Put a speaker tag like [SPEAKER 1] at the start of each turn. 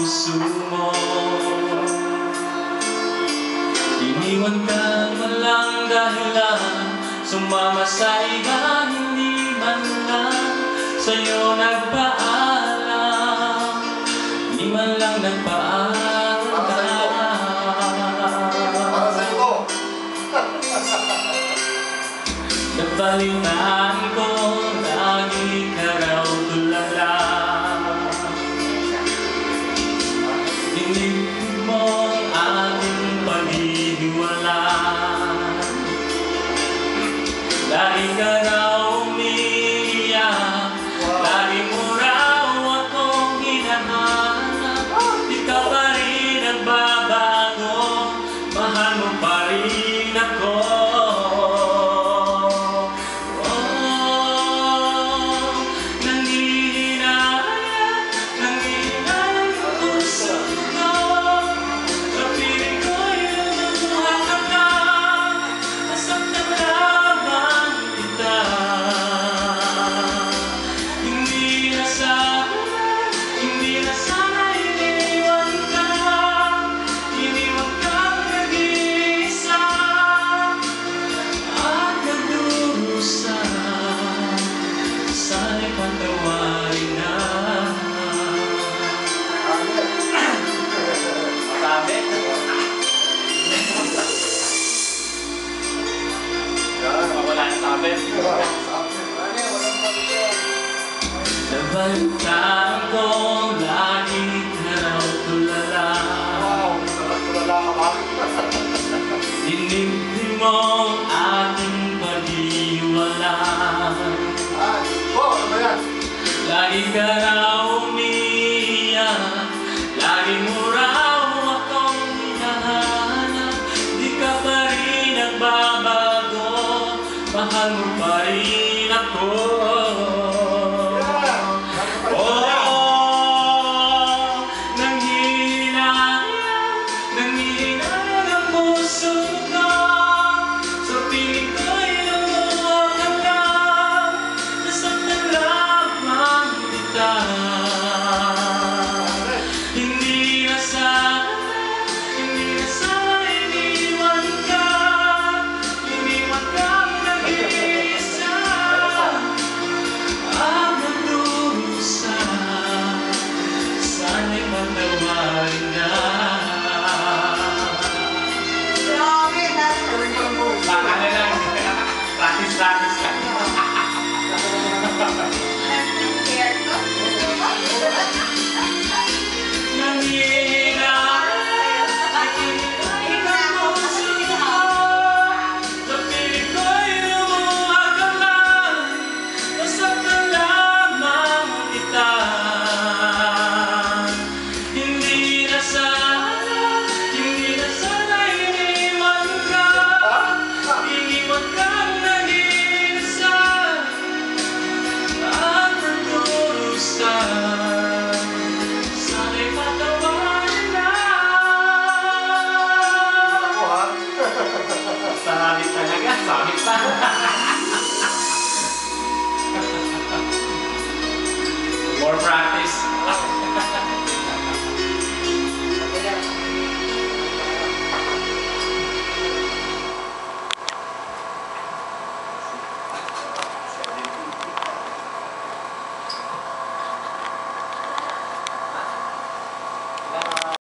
[SPEAKER 1] puso mo. Iniwan ka walang dahilan, sumama sa iba, hindi man lang sa'yo nagpaalam, hindi man lang nagpaalam.
[SPEAKER 2] Para sa'yo.
[SPEAKER 1] Nabalitaan ko, lagi ka raw tulala. Dinigdig mo ang aking paghihiwala. Lagi ka raw umiiyak, lagi mo raw akong hinahanap. Di ka pa rin nagbabago, mahal mo pa rin ako. Nabalitaan ko, lagi ka raw tulala.
[SPEAKER 2] Tulala ka ba?
[SPEAKER 1] Dinigdig mo aking paghiwala.
[SPEAKER 2] Ano ba yan?
[SPEAKER 1] Lagi ka raw umiiyak, lagi mo raw akong hinahanap. Di ka pa rin nagbabago, mahal mo pa rin ako. More practice.